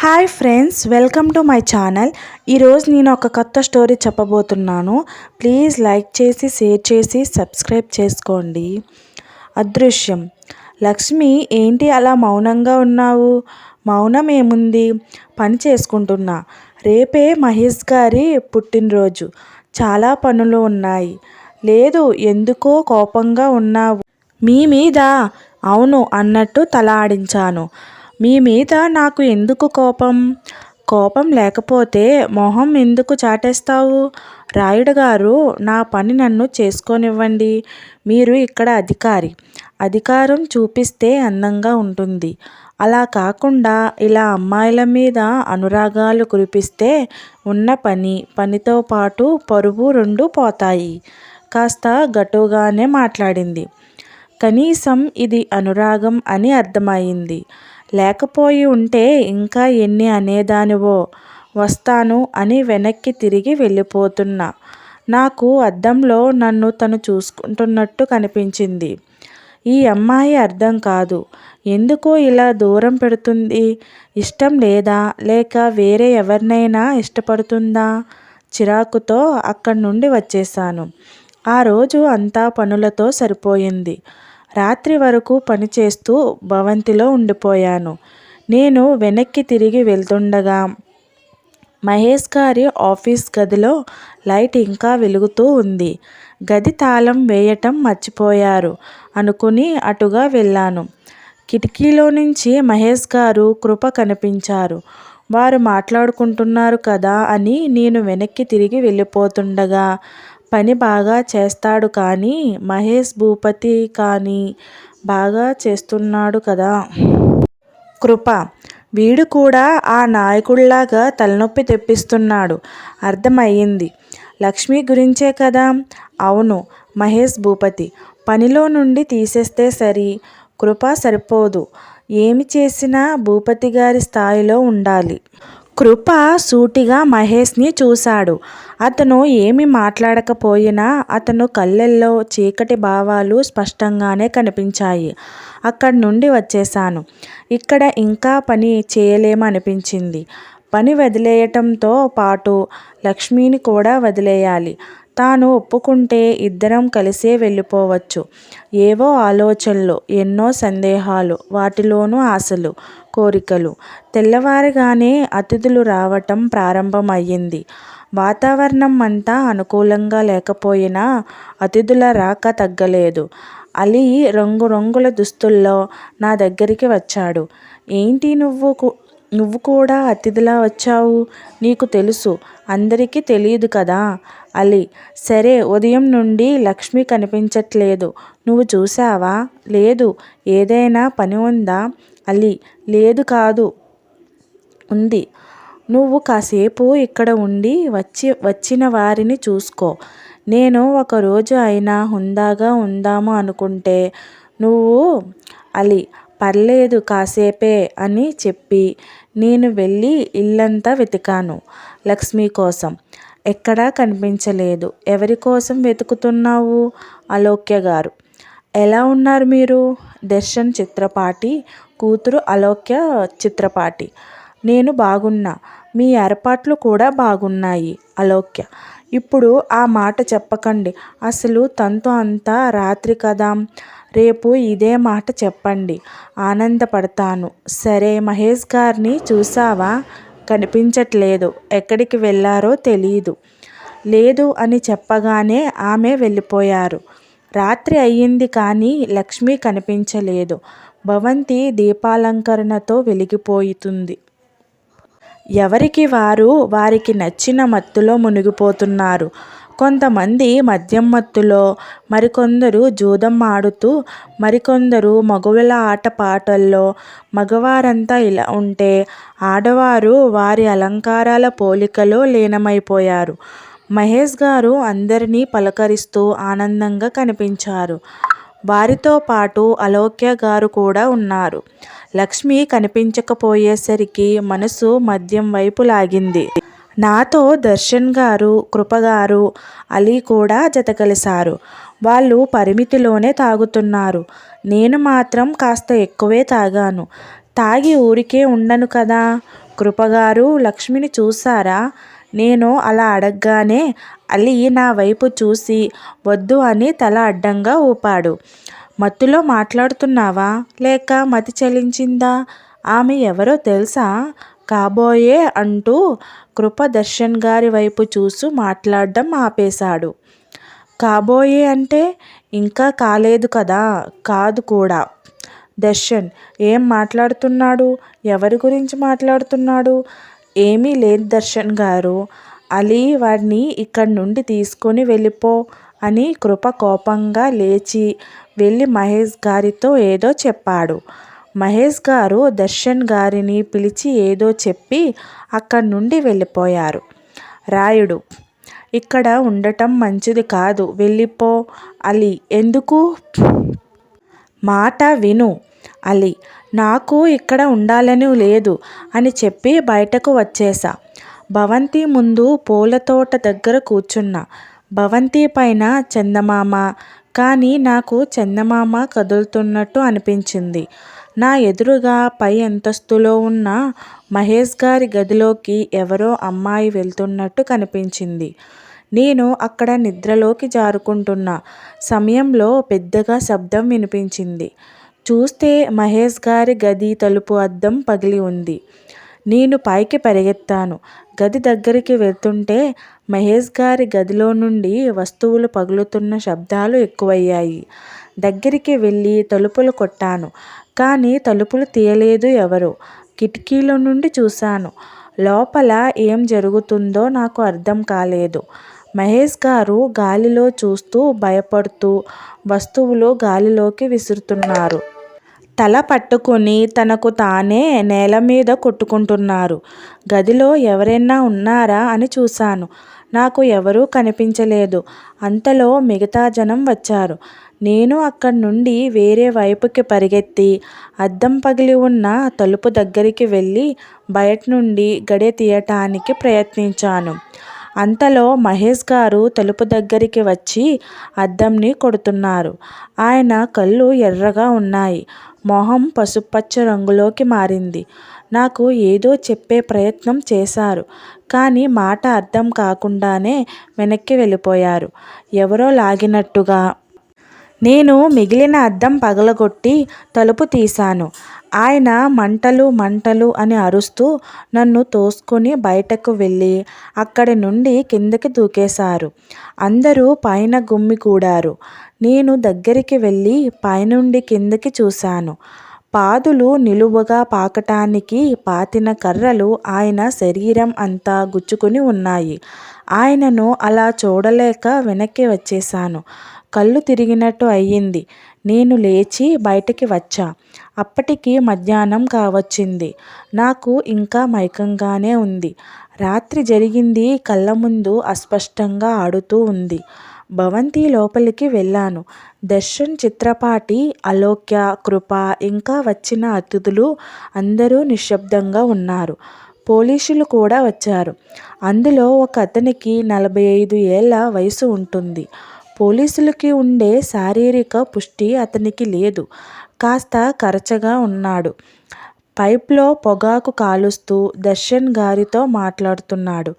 Hi friends, welcome to my channel. ఈరోజు నేను ఒక కొత్త స్టోరీ చెప్పబోతున్నాను. ప్లీజ్ లైక్ చేసి, షేర్ చేసి, సబ్స్క్రైబ్ చేసుకోండి. అదృశ్యం. లక్ష్మి, ఏంటి అలా మౌనంగా ఉన్నావు? మౌనం ఏముంది, పని చేసుకుంటున్నా. రేపే మహేష్ గారి పుట్టినరోజు, చాలా పనులు ఉన్నాయి. లేదు, ఎందుకో కోపంగా ఉన్నావు. మీ మీద? అవును అన్నట్టు తల ఆడించాను. మీ మీద నాకు ఎందుకు కోపం? కోపం లేకపోతే మొహం ఎందుకు చాటేస్తావు? రాయుడు గారు, నా పని నన్ను చేసుకోనివ్వండి. మీరు ఇక్కడ అధికారి. అధికారం చూపిస్తే అందంగా ఉంటుంది. అలా కాకుండా ఇలా అమ్మాయిల మీద అనురాగాలు కురిపిస్తే ఉన్న పనితో పాటు పరువు రెండూ పోతాయి. కాస్త గట్టుగానే మాట్లాడింది. కనీసం ఇది అనురాగం అని అర్థమయింది. లేకపోయి ఉంటే ఇంకా ఎన్ని అనేదానివో. వస్తాను అని వెనక్కి తిరిగి వెళ్ళిపోతున్నా. నాకు అద్దంలో నన్ను తను చూసుకుంటున్నట్టు కనిపించింది. ఈ అమ్మాయి అర్థం కాదు. ఎందుకో ఇలా దూరం పెడుతుంది? ఇష్టం లేదా, లేక వేరే ఎవరినైనా ఇష్టపడుతుందా? చిరాకుతో అక్కడి నుండి వచ్చేశాను. ఆ రోజు అంతా పనులతో సరిపోయింది. రాత్రి వరకు పనిచేస్తూ భవంతిలో ఉండిపోయాను. నేను వెనక్కి తిరిగి వెళ్తుండగా మహేష్ గారి ఆఫీస్ గదిలో లైట్ ఇంకా వెలుగుతూ ఉంది. గది తాళం వేయటం మర్చిపోయారు అనుకుని అటుగా వెళ్ళాను. కిటికీలో నుంచి మహేష్ గారు, కృప కనిపించారు. వారు మాట్లాడుకుంటున్నారు కదా అని నేను వెనక్కి తిరిగి వెళ్ళిపోతుండగా, పని బాగా చేస్తాడు కానీ మహేష్ భూపతి కానీ బాగా చేస్తున్నాడు కదా. కృప, వీడు కూడా ఆ నాయకుడిలాగా తలనొప్పి తెప్పిస్తున్నాడు. అర్థమయ్యింది. లక్ష్మి గురించే కదా. అవును, మహేష్ భూపతి. పనిలో నుండి తీసేస్తే సరి. కృప సరిపోదు. ఏమి చేసినా భూపతి గారి స్థాయిలో ఉండాలి. కృప సూటిగా మహేష్ని చూశాడు. అతను ఏమి మాట్లాడకపోయినా అతను కళ్ళల్లో చీకటి భావాలు స్పష్టంగానే కనిపించాయి. అక్కడి నుండి వచ్చేశాను. ఇక్కడ ఇంకా పని చేయలేమనిపించింది. పని వదిలేయటంతో పాటు లక్ష్మిని కూడా వదిలేయాలి. తాను ఒప్పుకుంటే ఇద్దరం కలిసే వెళ్ళిపోవచ్చు. ఏవో ఆలోచనలు, ఎన్నో సందేహాలు, వాటిలోనూ ఆశలు, కోరికలు. తెల్లవారగానే అతిథులు రావటం ప్రారంభమయ్యింది. వాతావరణం అంతా అనుకూలంగా లేకపోయినా అతిథుల రాక తగ్గలేదు. అలీ రంగురంగుల దుస్తుల్లో నా దగ్గరికి వచ్చాడు. ఏంటి నువ్వు కూడా అతిథిలా వచ్చావు? నీకు తెలుసు, అందరికీ తెలియదు కదా. అలీ, సరే, ఉదయం నుండి లక్ష్మి కనిపించట్లేదు. నువ్వు చూసావా? లేదు. ఏదైనా పని ఉందా? అలీ, లేదు కాదు, ఉంది. నువ్వు కాసేపు ఇక్కడ ఉండి వచ్చిన వారిని చూసుకో. నేను ఒకరోజు అయినా హుందాగా ఉందాము అనుకుంటే నువ్వు. అలీ, పర్లేదు, కాసేపే అని చెప్పి నేను వెళ్ళి ఇల్లంతా వెతికాను లక్ష్మి కోసం. ఎక్కడా కనిపించలేదు. ఎవరి కోసం వెతుకుతున్నావు? అలోక్య గారు. ఎలా ఉన్నారు మీరు? దర్శన్ చిత్రపాటి కూతురు అలోక్య చిత్రపాటి. నేను బాగున్నా. మీ ఏర్పాట్లు కూడా బాగున్నాయి. అలోక్య. ఇప్పుడు ఆ మాట చెప్పకండి. అసలు తంతు అంతా రాత్రి కదా. రేపు ఇదే మాట చెప్పండి. ఆనందపడతాను. సరే, మహేష్ గారిని చూసావా? కనిపించట్లేదు. ఎక్కడికి వెళ్ళారో తెలీదు. లేదు అని చెప్పగానే ఆమె వెళ్ళిపోయారు. రాత్రి అయ్యింది కానీ లక్ష్మి కనిపించలేదు. భవంతి దీపాలంకరణతో వెలిగిపోతుంది. ఎవరికి వారు వారికి నచ్చిన మత్తులో మునిగిపోతున్నారు. కొంతమంది మద్యం మత్తులో, మరికొందరు జూదం ఆడుతూ, మరికొందరు మగవుల ఆటపాటల్లో. మగవారంతా ఇలా ఉంటే ఆడవారు వారి అలంకారాల పోలికలో లీనమైపోయారు. మహేష్ గారు అందరినీ పలకరిస్తూ ఆనందంగా కనిపించారు. వారితో పాటు అలోక్య గారు కూడా ఉన్నారు. లక్ష్మి కనిపించకపోయేసరికి మనసు మద్యం వైపు లాగింది. నాతో దర్శన్ గారు, కృపగారు, అలీ కూడా జతకలిశారు. వాళ్ళు పరిమితిలోనే తాగుతున్నారు. నేను మాత్రం కాస్త ఎక్కువే తాగాను. తాగి ఊరికే ఉండను కదా. కృపగారు లక్ష్మిని చూసారా? నేను అలా అడగగానే అలీ నా వైపు చూసి వద్దు అని తల అడ్డంగా ఊపాడు. మత్తులో మాట్లాడుతున్నావా లేక మతి చలించిందా? ఆమె ఎవరో తెలుసా? కాబోయే అంటూ కృప దర్శన్ గారి వైపు చూసి మాట్లాడడం ఆపేశాడు. కాబోయే అంటే ఇంకా కాలేదు కదా? కాదు కూడా. దర్శన్ ఏం మాట్లాడుతున్నాడు? ఎవరి గురించి మాట్లాడుతున్నాడు? ఏమీ లేదు దర్శన్ గారు. అలీ వాడిని ఇక్కడి నుండి తీసుకొని వెళ్ళిపో అని కృప కోపంగా లేచి వెళ్ళి మహేష్ గారితో ఏదో చెప్పాడు. మహేష్ గారు దర్శన్ గారిని పిలిచి ఏదో చెప్పి అక్కడి నుండి వెళ్ళిపోయారు. రాయుడు ఇక్కడ ఉండటం మంచిది కాదు, వెళ్ళిపో. అలీ ఎందుకు? మాట విను. అలీ నాకు ఇక్కడ ఉండాలని లేదు అని చెప్పి బయటకు వచ్చేసా. భవంతి ముందు పూల తోట దగ్గర కూర్చున్నా. భవంతి పైన చందమామ, కానీ నాకు చందమామ కదులుతున్నట్టు అనిపించింది. నా ఎదురుగా పై అంతస్తులో ఉన్న మహేష్ గారి గదిలోకి ఎవరో అమ్మాయి వెళ్తున్నట్టు కనిపించింది. నేను అక్కడ నిద్రలోకి జారుకుంటున్న సమయంలో పెద్దగా శబ్దం వినిపించింది. చూస్తే మహేష్ గారి గది తలుపు అద్దం పగిలి ఉంది. నేను పైకి పరిగెత్తాను. గది దగ్గరికి వెళ్తుంటే మహేష్ గారి గదిలో నుండి వస్తువులు పగులుతున్న శబ్దాలు ఎక్కువయ్యాయి. దగ్గరికి వెళ్ళి తలుపులు కొట్టాను, కానీ తలుపులు తీయలేదు ఎవరు. కిటికీలో నుండి చూశాను. లోపల ఏం జరుగుతుందో నాకు అర్థం కాలేదు. మహేష్ గారు గాలిలో చూస్తూ భయపడుతూ వస్తువులు గాలిలోకి విసురుతున్నారు. తల పట్టుకుని తనకు తానే నేల మీద కొట్టుకుంటున్నారు. గదిలో ఎవరైనా ఉన్నారా అని చూశాను. నాకు ఎవరూ కనిపించలేదు. అంతలో మిగతా జనం వచ్చారు. నేను అక్కడి నుండి వేరే వైపుకి పరిగెత్తి అద్దం పగిలి ఉన్న తలుపు దగ్గరికి వెళ్ళి బయట నుండి గడియ తీయటానికి ప్రయత్నించాను. అంతలో మహేష్ గారు తలుపు దగ్గరికి వచ్చి అద్దంని కొడుతున్నారు. ఆయన కళ్ళు ఎర్రగా ఉన్నాయి. మొహం పసుపచ్చ రంగులోకి మారింది. నాకు ఏదో చెప్పే ప్రయత్నం చేశారు, కానీ మాట అర్థం కాకుండానే వెనక్కి వెళ్ళిపోయారు ఎవరో లాగినట్టుగా. నేను మిగిలిన అద్దం పగలగొట్టి తలుపు తీశాను. ఆయన మంటలు మంటలు అని అరుస్తూ నన్ను తోసుకొని బయటకు వెళ్ళి అక్కడి నుండి కిందకి దూకేశారు. అందరూ పైన గుమ్మికూడారు. నేను దగ్గరికి వెళ్ళి పైనుండి కిందకి చూశాను. పాదులు నిలువుగా పాకటానికి పాతిన కర్రలు ఆయన శరీరం అంతా గుచ్చుకుని ఉన్నాయి. ఆయనను అలా చూడలేక వెనక్కి వచ్చేశాను. కళ్ళు తిరిగినట్టు అయ్యింది. నేను లేచి బయటికి వచ్చా. అప్పటికి మధ్యాహ్నం కావచ్చింది. నాకు ఇంకా మైకంగానే ఉంది. రాత్రి జరిగింది కళ్ళ ముందు అస్పష్టంగా ఆడుతూ ఉంది. భవంతి లోపలికి వెళ్ళాను. దర్శన్, చిత్రపాటి, అలోక్య, కృప ఇంకా వచ్చిన అతిథులు అందరూ నిశ్శబ్దంగా ఉన్నారు. పోలీసులు కూడా వచ్చారు. అందులో ఒక అతనికి 45 ఏళ్ల వయసు ఉంటుంది. పోలీసులకి ఉండే శారీరక పుష్టి అతనికి లేదు. కాస్త కరచగా ఉన్నాడు. పైప్లో పొగాకు కాలుస్తూ దర్శన్ గారితో మాట్లాడుతున్నాడు.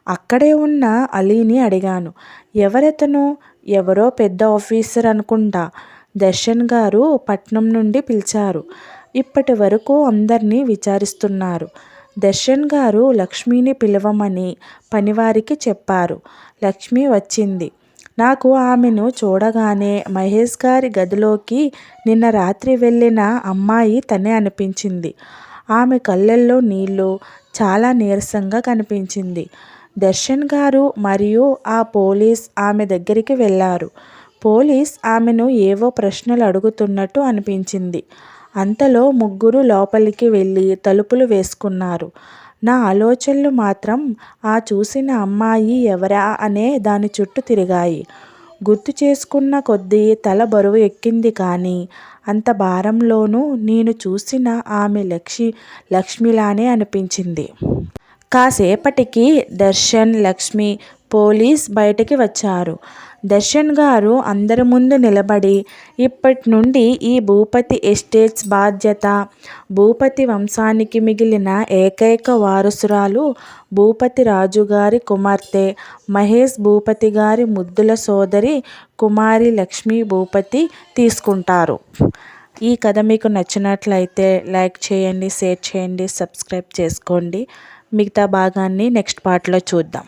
అక్కడే ఉన్న అలీని అడిగాను, ఎవరతను? ఎవరో పెద్ద ఆఫీసర్ అనుకుంటా. దర్శన్ గారు పట్నం నుండి పిలిచారు. ఇప్పటి వరకు అందరినీ విచారిస్తున్నారు. దర్శన్ గారు లక్ష్మిని పిలవమని పనివారికి చెప్పారు. లక్ష్మి వచ్చింది. నాకు ఆమెను చూడగానే మహేష్ గారి గదిలోకి నిన్న రాత్రి వెళ్ళిన అమ్మాయి తనే అనిపించింది. ఆమె కళ్ళల్లో నీళ్ళు, చాలా నీరసంగా కనిపించింది. దర్శన్ గారు మరియు ఆ పోలీస్ ఆమె దగ్గరికి వెళ్ళారు. పోలీస్ ఆమెను ఏవో ప్రశ్నలు అడుగుతున్నట్టు అనిపించింది. అంతలో ముగ్గురు లోపలికి వెళ్ళి తలుపులు వేసుకున్నారు. నా ఆలోచనలు మాత్రం ఆ చూసిన అమ్మాయి ఎవరా అనే దాని చుట్టూ తిరిగాయి. గుర్తు చేసుకున్న కొద్దీ తల బరువు ఎక్కింది. కానీ అంత భారంలోనూ నేను చూసిన ఆమె లక్ష్మిలానే అనిపించింది. కాసేపటికి దర్శన్, లక్ష్మి, పోలీస్ బయటికి వచ్చారు. దర్శన్ గారు అందరి ముందు నిలబడి, ఇప్పటి నుండి ఈ భూపతి ఎస్టేట్స్ బాధ్యత భూపతి వంశానికి మిగిలిన ఏకైక వారసురాలు భూపతి రాజుగారి కుమార్తె మహేష్ భూపతి గారి ముద్దుల సోదరి కుమారి లక్ష్మీ భూపతి తీసుకుంటారు. ఈ కథ మీకు నచ్చినట్లయితే లైక్ చేయండి, షేర్ చేయండి, సబ్స్క్రైబ్ చేసుకోండి. మిగతా భాగాన్ని నెక్స్ట్ పార్ట్లో చూద్దాం.